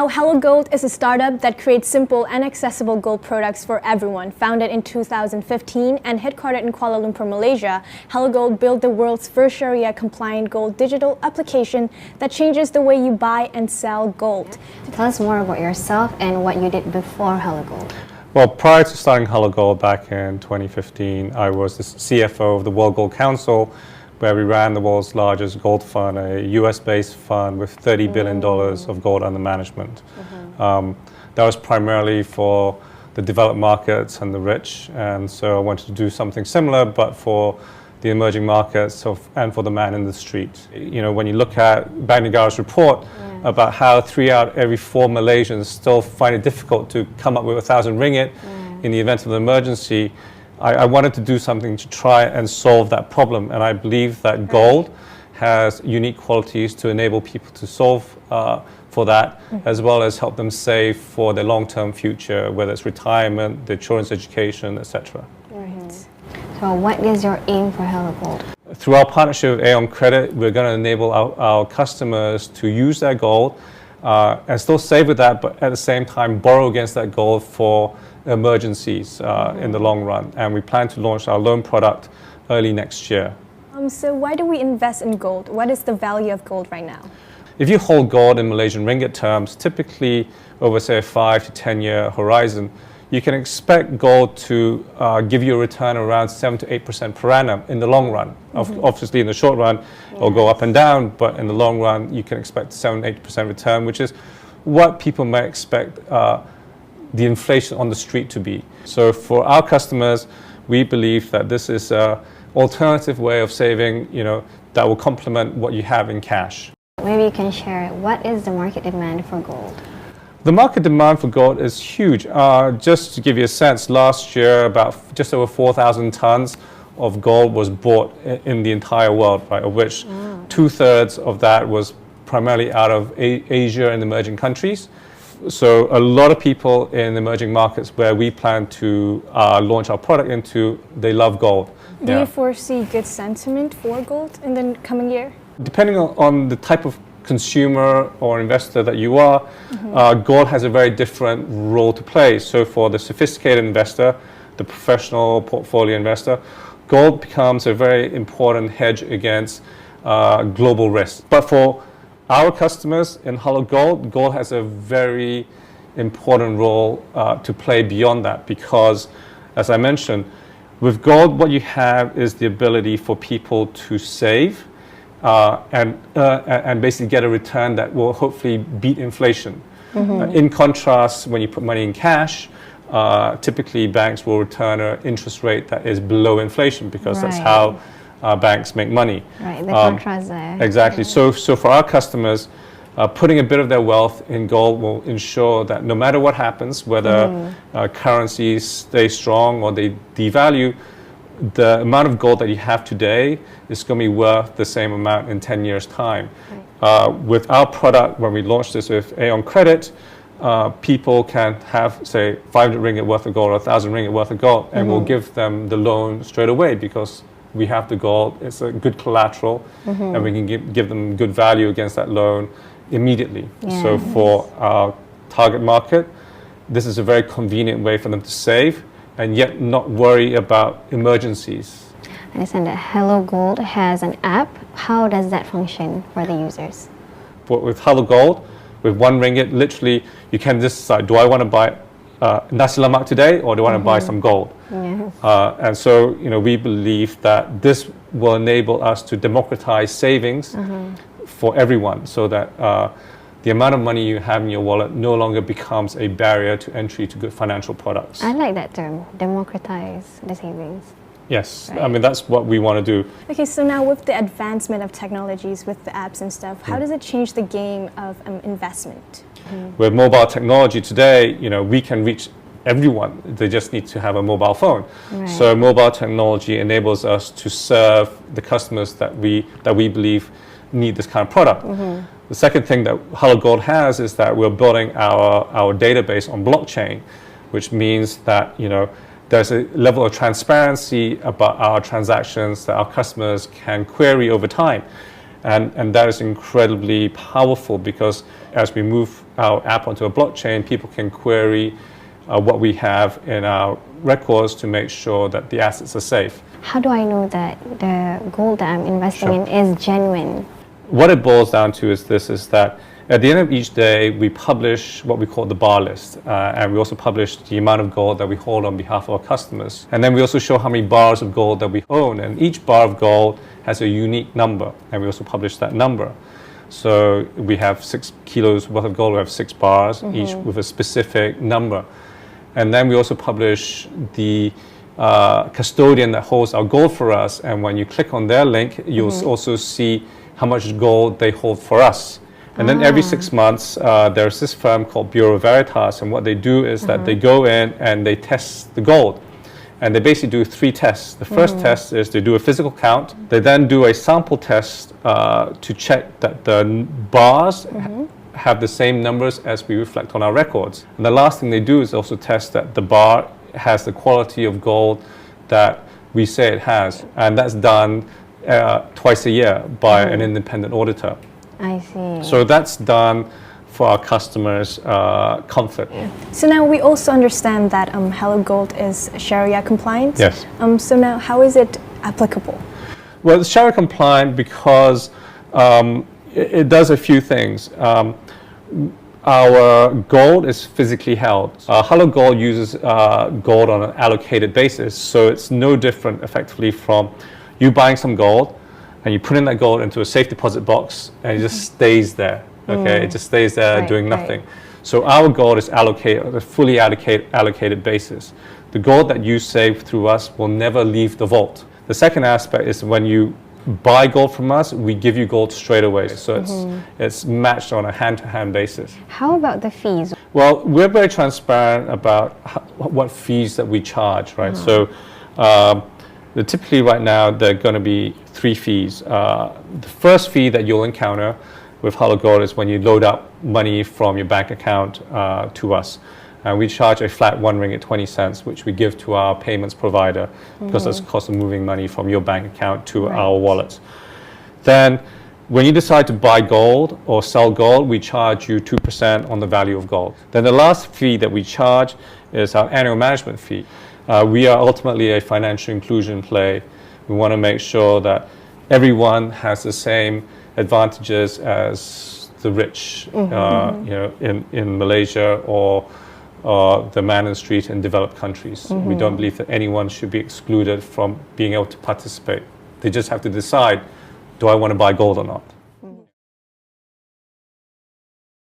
now, HelloGold is a startup that creates simple and accessible gold products for everyone. Founded in 2015 and headquartered in Kuala Lumpur, Malaysia, HelloGold built the world's first Sharia-compliant gold digital application that changes the way you buy and sell gold. Tell us more about yourself and what you did before HelloGold. Well, prior to starting HelloGold back in 2015, I was the CFO of the World Gold Council, where we ran the world's largest gold fund, a US-based fund with $30 billion of gold under management. That was primarily for the developed markets and the rich, and so I wanted to do something similar, but for the emerging markets and for the man in the street. You know, when you look at Bank Negara's report about how 3 out of every 4 Malaysians still find it difficult to come up with 1,000 ringgit in the event of an emergency, I wanted to do something to try and solve that problem, and I believe that gold has unique qualities to enable people to solve for that, as well as help them save for their long-term future, whether it's retirement, their children's education, etc. So what is your aim for HelloGold? Through our partnership with Aeon Credit, we're going to enable our customers to use their gold and still save with that, but at the same time borrow against that gold for emergencies in the long run. And we plan to launch our loan product early next year. So why do we invest in gold? What is the value of gold right now? If you hold gold in Malaysian ringgit terms, typically over, say, a 5 to 10 year horizon, you can expect gold to give you a return around 7 to 8% per annum in the long run. Obviously, in the short run, it'll go up and down, but in the long run, you can expect 7 to 8% return, which is what people may expect the inflation on the street to be. So for our customers, we believe that this is an alternative way of saving, that will complement what you have in cash. Maybe you can share, what is the market demand for gold? The market demand for gold is huge. Just to give you a sense, last year about just over 4,000 tons of gold was bought in the entire world, right, of which 2/3 of that was primarily out of Asia and emerging countries. So a lot of people in emerging markets where we plan to launch our product into, they love gold. Do you foresee good sentiment for gold in the coming year? Depending on the type of consumer or investor that you are, gold has a very different role to play. So for the sophisticated investor, the professional portfolio investor, gold becomes a very important hedge against global risk. But for our customers in HelloGold, gold has a very important role to play beyond that, because, as I mentioned, with gold, what you have is the ability for people to save and basically get a return that will hopefully beat inflation. In contrast, when you put money in cash, typically banks will return an interest rate that is below inflation, because that's how banks make money. Right, the contrast there. Exactly. So for our customers, putting a bit of their wealth in gold will ensure that no matter what happens, whether currencies stay strong or they devalue, the amount of gold that you have today is going to be worth the same amount in 10 years' time. With our product, when we launched this with Aeon Credit, people can have, say, 500 ringgit worth of gold or 1,000 ringgit worth of gold, and we'll give them the loan straight away, because we have the gold, it's a good collateral, and we can give them good value against that loan immediately. So for our target market, this is a very convenient way for them to save and yet not worry about emergencies. I understand that HelloGold has an app. How does that function for the users? But with HelloGold, with 1 ringgit, literally you can just decide, do I want to buy nasi lemak today, or do I want to buy some gold? And so we believe that this will enable us to democratize savings for everyone, so that the amount of money you have in your wallet no longer becomes a barrier to entry to good financial products. I like that term, democratize the savings. Yes, right. I mean, that's what we want to do. Okay, so now with the advancement of technologies, with the apps and stuff, how does it change the game of investment? With mobile technology today, we can reach everyone. They just need to have a mobile phone. So mobile technology enables us to serve the customers that we believe need this kind of product. The second thing that HelloGold has is that we're building our database on blockchain, which means that there's a level of transparency about our transactions that our customers can query over time. And that is incredibly powerful, because as we move our app onto a blockchain, people can query what we have in our records to make sure that the assets are safe. How do I know that the gold that I'm investing in is genuine? What it boils down to is this, is that at the end of each day, we publish what we call the bar list, and we also publish the amount of gold that we hold on behalf of our customers. And then we also show how many bars of gold that we own, and each bar of gold has a unique number, and we also publish that number. So we have 6 kilos worth of gold, we have 6 bars, each with a specific number. And then we also publish the custodian that holds our gold for us, and when you click on their link, you'll also see how much gold they hold for us. And then every 6 months, there's this firm called Bureau Veritas, and what they do is that they go in and they test the gold. And they basically do 3 tests. The first test is they do a physical count. They then do a sample test to check that the bars have the same numbers as we reflect on our records. And the last thing they do is also test that the bar has the quality of gold that we say it has. And that's done twice a year by an independent auditor. I see. So that's done for our customers' comfort. So now we also understand that HelloGold is Sharia compliant. Yes. So now how is it applicable? Well, it's Sharia compliant because it does a few things. Our gold is physically held. HelloGold uses gold on an allocated basis, so it's no different effectively from you buying some gold and you put in that gold into a safe deposit box and it just stays there. Okay, it just stays there doing nothing. So our gold is allocated on a fully allocated basis. The gold that you save through us will never leave the vault. The second aspect is when you buy gold from us, we give you gold straight away. So it's matched on a hand-to-hand basis. How about the fees? Well, we're very transparent about what fees that we charge, right? So typically right now, there are going to be 3 fees. The first fee that you'll encounter with HelloGold is when you load up money from your bank account to us. And we charge a flat 1 ringgit 20 cents, which we give to our payments provider because that's the cost of moving money from your bank account to our wallet. Then when you decide to buy gold or sell gold, we charge you 2% on the value of gold. Then the last fee that we charge is our annual management fee. We are ultimately a financial inclusion play. We want to make sure that everyone has the same advantages as the rich, you know, in Malaysia or the man in the street in developed countries. We don't believe that anyone should be excluded from being able to participate. They just have to decide, do I want to buy gold or not?